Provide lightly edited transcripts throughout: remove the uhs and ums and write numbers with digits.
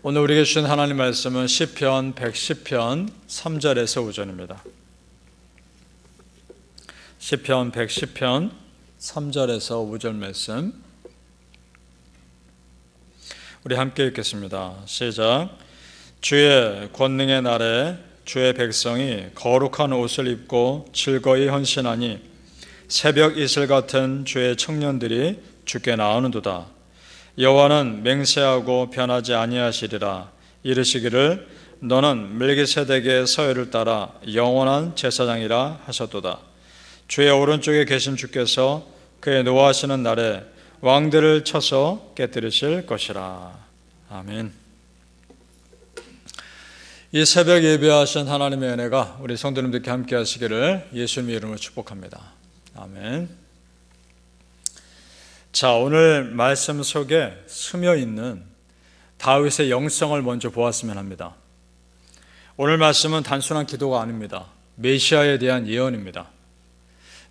오늘 우리에게 주신 하나님 말씀은 시편 110편 3절에서 5절입니다. 시편 110편 3절에서 5절 말씀 우리 함께 읽겠습니다. 시작. 주의 권능의 날에 주의 백성이 거룩한 옷을 입고 즐거이 헌신하니 새벽 이슬 같은 주의 청년들이 주께 나오는도다. 여호와는 맹세하고 변하지 아니하시리라. 이르시기를 너는 멜기세덱의 서열을 따라 영원한 제사장이라 하셨도다. 주의 오른쪽에 계신 주께서 그의 노하시는 날에 왕들을 쳐서 깨뜨리실 것이라. 아멘. 이 새벽 예배하신 하나님의 은혜가 우리 성도님들께 함께 하시기를 예수님의 이름으로 축복합니다. 아멘. 자, 오늘 말씀 속에 스며있는 다윗의 영성을 먼저 보았으면 합니다. 오늘 말씀은 단순한 기도가 아닙니다. 메시아에 대한 예언입니다.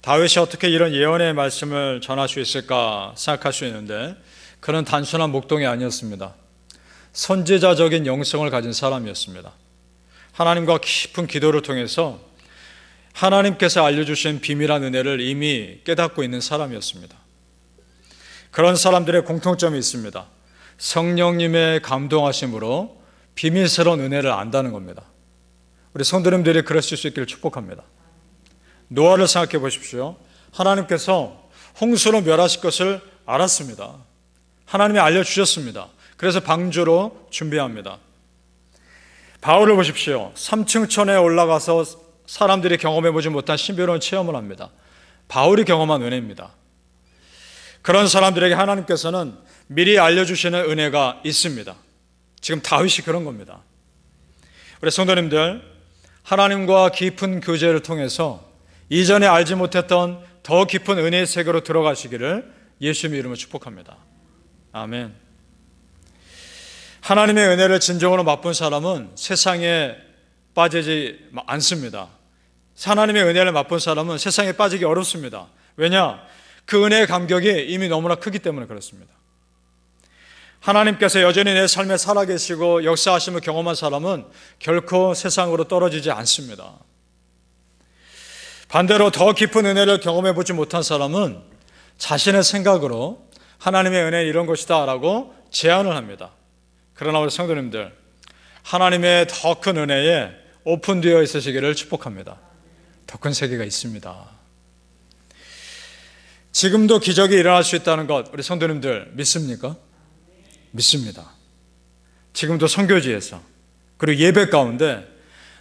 다윗이 어떻게 이런 예언의 말씀을 전할 수 있을까 생각할 수 있는데 그는 단순한 목동이 아니었습니다. 선지자적인 영성을 가진 사람이었습니다. 하나님과 깊은 기도를 통해서 하나님께서 알려주신 비밀한 은혜를 이미 깨닫고 있는 사람이었습니다. 그런 사람들의 공통점이 있습니다. 성령님의 감동하심으로 비밀스러운 은혜를 안다는 겁니다. 우리 성도님들이 그러실 수 있기를 축복합니다. 노아를 생각해 보십시오. 하나님께서 홍수로 멸하실 것을 알았습니다. 하나님이 알려주셨습니다. 그래서 방주로 준비합니다. 바울을 보십시오. 3층 천에 올라가서 사람들이 경험해보지 못한 신비로운 체험을 합니다. 바울이 경험한 은혜입니다. 그런 사람들에게 하나님께서는 미리 알려주시는 은혜가 있습니다. 지금 다윗이 그런 겁니다. 우리 성도님들, 하나님과 깊은 교제를 통해서 이전에 알지 못했던 더 깊은 은혜의 세계로 들어가시기를 예수님의 이름으로 축복합니다. 아멘. 하나님의 은혜를 진정으로 맛본 사람은 세상에 빠지지 않습니다. 하나님의 은혜를 맛본 사람은 세상에 빠지기 어렵습니다. 왜냐? 그 은혜의 감격이 이미 너무나 크기 때문에 그렇습니다. 하나님께서 여전히 내 삶에 살아계시고 역사하심을 경험한 사람은 결코 세상으로 떨어지지 않습니다. 반대로 더 깊은 은혜를 경험해보지 못한 사람은 자신의 생각으로 하나님의 은혜는 이런 것이다 라고 제안을 합니다. 그러나 우리 성도님들, 하나님의 더 큰 은혜에 오픈되어 있으시기를 축복합니다. 더 큰 세계가 있습니다. 지금도 기적이 일어날 수 있다는 것 우리 성도님들 믿습니까? 믿습니다. 지금도 선교지에서 그리고 예배 가운데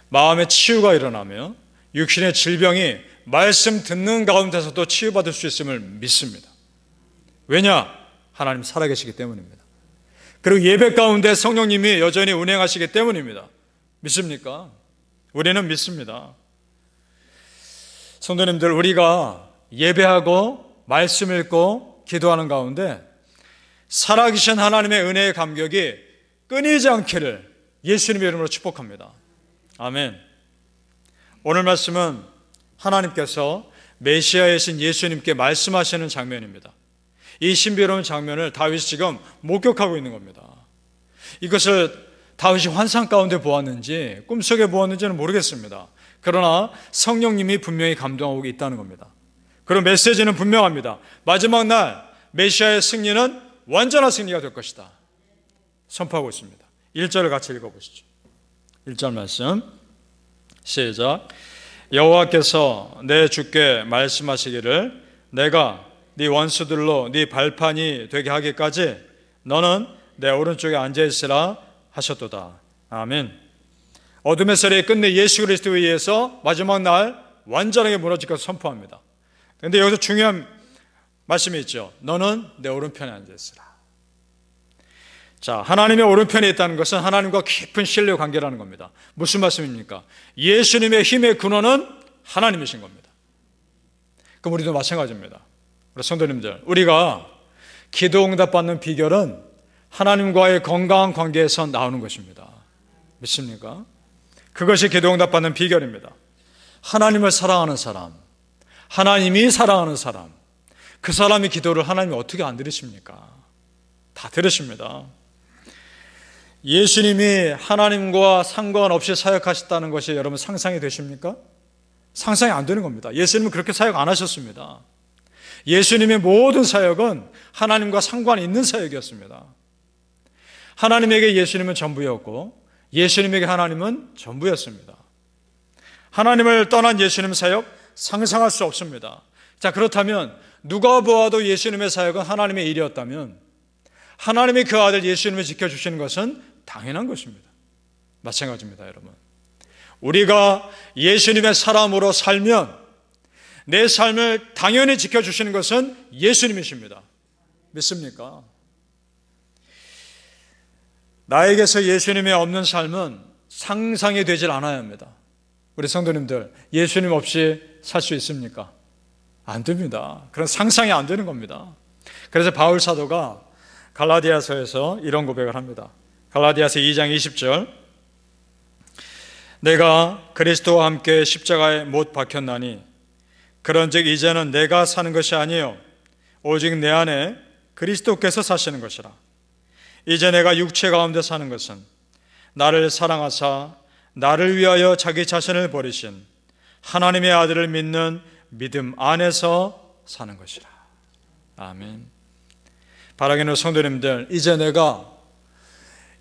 마음의 치유가 일어나며 육신의 질병이 말씀 듣는 가운데서도 치유받을 수 있음을 믿습니다. 왜냐? 하나님 살아계시기 때문입니다. 그리고 예배 가운데 성령님이 여전히 운행하시기 때문입니다. 믿습니까? 우리는 믿습니다. 성도님들, 우리가 예배하고 말씀 읽고 기도하는 가운데 살아계신 하나님의 은혜의 감격이 끊이지 않기를 예수님의 이름으로 축복합니다. 아멘. 오늘 말씀은 하나님께서 메시아이신 예수님께 말씀하시는 장면입니다. 이 신비로운 장면을 다윗이 지금 목격하고 있는 겁니다. 이것을 다윗이 환상 가운데 보았는지 꿈속에 보았는지는 모르겠습니다. 그러나 성령님이 분명히 감동하고 있다는 겁니다. 그런 메시지는 분명합니다. 마지막 날 메시아의 승리는 완전한 승리가 될 것이다 선포하고 있습니다. 1절을 같이 읽어보시죠. 1절 말씀 시작. 여호와께서 내 주께 말씀하시기를 내가 네 원수들로 네 발판이 되게 하기까지 너는 내 오른쪽에 앉아있으라 하셨도다. 아멘. 어둠의 세력이 끝내 예수 그리스도에 의해서 마지막 날 완전하게 무너질 것을 선포합니다. 그런데 여기서 중요한 말씀이 있죠. 너는 내 오른편에 앉아있으라. 자, 하나님의 오른편에 있다는 것은 하나님과 깊은 신뢰 관계라는 겁니다. 무슨 말씀입니까? 예수님의 힘의 근원은 하나님이신 겁니다. 그럼 우리도 마찬가지입니다. 우리 성도님들, 우리가 기도 응답 받는 비결은 하나님과의 건강한 관계에서 나오는 것입니다. 믿습니까? 그것이 기도 응답 받는 비결입니다. 하나님을 사랑하는 사람, 하나님이 사랑하는 사람, 그 사람의 기도를 하나님이 어떻게 안 들으십니까? 다 들으십니다. 예수님이 하나님과 상관없이 사역하셨다는 것이 여러분 상상이 되십니까? 상상이 안 되는 겁니다. 예수님은 그렇게 사역 안 하셨습니다. 예수님의 모든 사역은 하나님과 상관이 있는 사역이었습니다. 하나님에게 예수님은 전부였고 예수님에게 하나님은 전부였습니다. 하나님을 떠난 예수님 사역 상상할 수 없습니다. 자, 그렇다면 누가 보아도 예수님의 사역은 하나님의 일이었다면 하나님이 그 아들 예수님을 지켜주시는 것은 당연한 것입니다. 마찬가지입니다, 여러분. 우리가 예수님의 사람으로 살면 내 삶을 당연히 지켜주시는 것은 예수님이십니다. 믿습니까? 나에게서 예수님이 없는 삶은 상상이 되질 않아야 합니다. 우리 성도님들, 예수님 없이 살 수 있습니까? 안 됩니다. 그런 상상이 안 되는 겁니다. 그래서 바울 사도가 갈라디아서에서 이런 고백을 합니다. 갈라디아서 2장 20절, 내가 그리스도와 함께 십자가에 못 박혔나니 그런즉 이제는 내가 사는 것이 아니요 오직 내 안에 그리스도께서 사시는 것이라. 이제 내가 육체 가운데 사는 것은 나를 사랑하사 나를 위하여 자기 자신을 버리신 하나님의 아들을 믿는 믿음 안에서 사는 것이라. 아멘. 바라기는 성도님들, 이제 내가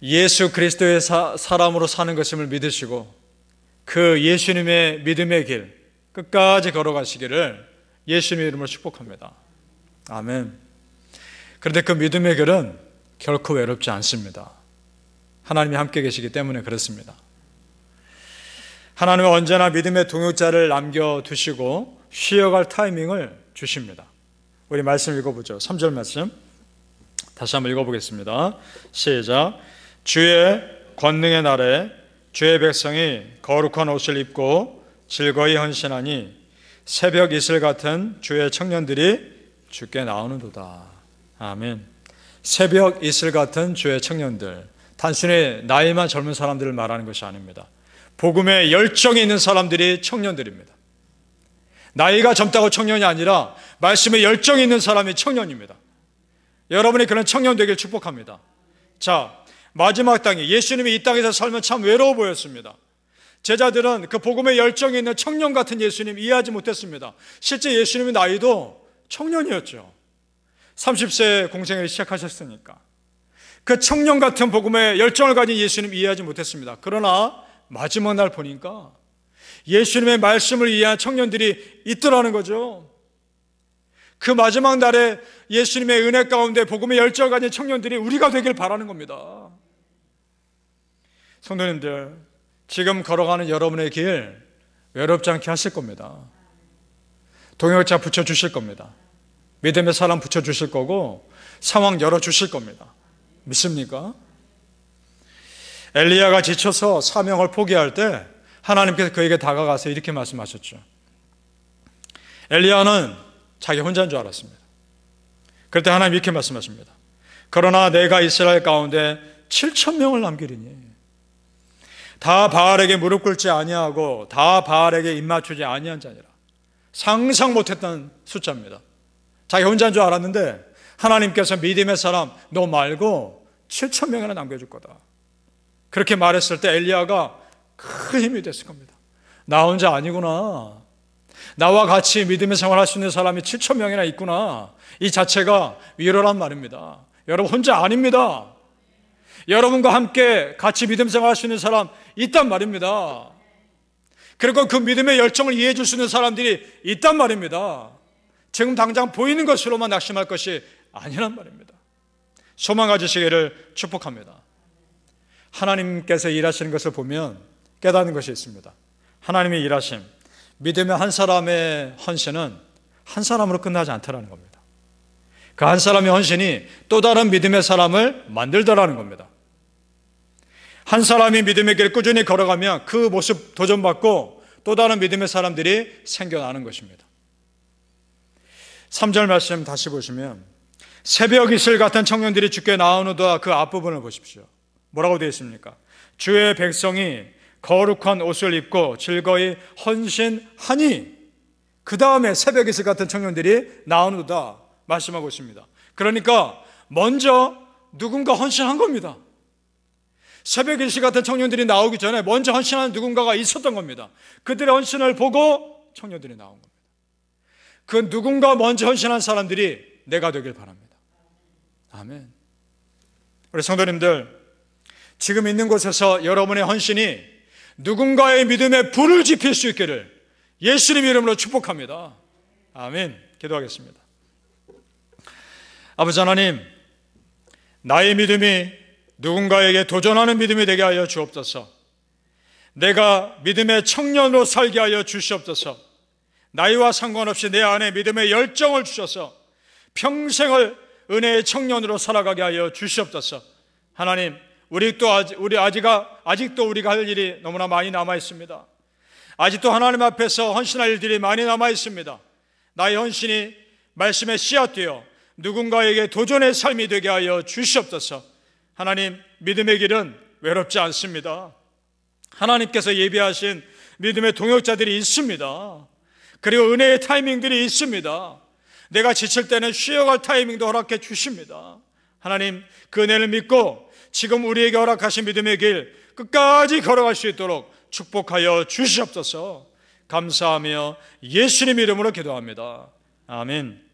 예수 그리스도의 사람으로 사는 것임을 믿으시고 그 예수님의 믿음의 길 끝까지 걸어가시기를 예수님의 이름으로 축복합니다. 아멘. 그런데 그 믿음의 길은 결코 외롭지 않습니다. 하나님이 함께 계시기 때문에 그렇습니다. 하나님은 언제나 믿음의 동역자를 남겨두시고 쉬어갈 타이밍을 주십니다. 우리 말씀 읽어보죠. 3절 말씀 다시 한번 읽어보겠습니다. 시작. 주의 권능의 날에 주의 백성이 거룩한 옷을 입고 즐거이 헌신하니 새벽 이슬 같은 주의 청년들이 주께 나오는도다. 아멘. 새벽 이슬 같은 주의 청년들, 단순히 나이만 젊은 사람들을 말하는 것이 아닙니다. 복음에 열정이 있는 사람들이 청년들입니다. 나이가 젊다고 청년이 아니라 말씀에 열정이 있는 사람이 청년입니다. 여러분이 그런 청년 되길 축복합니다. 자, 마지막 땅에 예수님이 이 땅에서 살면 참 외로워 보였습니다. 제자들은 그 복음에 열정이 있는 청년 같은 예수님 이해하지 못했습니다. 실제 예수님의 나이도 청년이었죠. 30세 공생을 시작하셨으니까 그 청년 같은 복음에 열정을 가진 예수님 이해하지 못했습니다. 그러나 마지막 날 보니까 예수님의 말씀을 이해한 청년들이 있더라는 거죠. 그 마지막 날에 예수님의 은혜 가운데 복음의 열정을 가진 청년들이 우리가 되길 바라는 겁니다. 성도님들, 지금 걸어가는 여러분의 길 외롭지 않게 하실 겁니다. 동역자 붙여주실 겁니다. 믿음의 사람 붙여주실 거고 상황 열어주실 겁니다. 믿습니까? 엘리야가 지쳐서 사명을 포기할 때 하나님께서 그에게 다가가서 이렇게 말씀하셨죠. 엘리야는 자기 혼자인 줄 알았습니다. 그럴 때 하나님 이렇게 말씀하십니다. 그러나 내가 이스라엘 가운데 7,000명을 남기리니 다 바알에게 무릎 꿇지 아니하고 다 바알에게 입맞추지 아니한 자니라. 상상 못했던 숫자입니다. 자기 혼자인 줄 알았는데 하나님께서 믿음의 사람 너 말고 7,000명이나 남겨줄 거다. 그렇게 말했을 때 엘리야가 큰 힘이 됐을 겁니다. 나 혼자 아니구나. 나와 같이 믿음의 생활할 수 있는 사람이 7,000명이나 있구나. 이 자체가 위로란 말입니다. 여러분 혼자 아닙니다. 여러분과 함께 같이 믿음 생활할 수 있는 사람 있단 말입니다. 그리고 그 믿음의 열정을 이해해 줄 수 있는 사람들이 있단 말입니다. 지금 당장 보이는 것으로만 낙심할 것이 아니란 말입니다. 소망 가지시기를 축복합니다. 하나님께서 일하시는 것을 보면 깨닫는 것이 있습니다. 하나님의 일하심, 믿음의 한 사람의 헌신은 한 사람으로 끝나지 않다라는 겁니다. 그 한 사람의 헌신이 또 다른 믿음의 사람을 만들더라는 겁니다. 한 사람이 믿음의 길을 꾸준히 걸어가면 그 모습 도전받고 또 다른 믿음의 사람들이 생겨나는 것입니다. 3절 말씀 다시 보시면 새벽 이슬 같은 청년들이 주께 나오노다. 그 앞부분을 보십시오. 뭐라고 되어 있습니까? 주의 백성이 거룩한 옷을 입고 즐거이 헌신하니 그 다음에 새벽 이슬 같은 청년들이 나오노다 말씀하고 있습니다. 그러니까 먼저 누군가 헌신한 겁니다. 새벽 일시 같은 청년들이 나오기 전에 먼저 헌신하는 누군가가 있었던 겁니다. 그들의 헌신을 보고 청년들이 나온 겁니다. 그 누군가 먼저 헌신한 사람들이 내가 되길 바랍니다. 아멘. 우리 성도님들, 지금 있는 곳에서 여러분의 헌신이 누군가의 믿음에 불을 지필 수 있기를 예수님 이름으로 축복합니다. 아멘. 기도하겠습니다. 아버지 하나님, 나의 믿음이 누군가에게 도전하는 믿음이 되게 하여 주옵소서. 내가 믿음의 청년으로 살게 하여 주시옵소서. 나이와 상관없이 내 안에 믿음의 열정을 주셔서 평생을 은혜의 청년으로 살아가게 하여 주시옵소서. 하나님, 아직도 우리가 할 일이 너무나 많이 남아 있습니다. 아직도 하나님 앞에서 헌신할 일들이 많이 남아 있습니다. 나의 헌신이 말씀에 씨앗되어 누군가에게 도전의 삶이 되게 하여 주시옵소서. 하나님, 믿음의 길은 외롭지 않습니다. 하나님께서 예비하신 믿음의 동역자들이 있습니다. 그리고 은혜의 타이밍들이 있습니다. 내가 지칠 때는 쉬어갈 타이밍도 허락해 주십니다. 하나님, 그 은혜를 믿고 지금 우리에게 허락하신 믿음의 길 끝까지 걸어갈 수 있도록 축복하여 주시옵소서. 감사하며 예수님 이름으로 기도합니다. 아멘.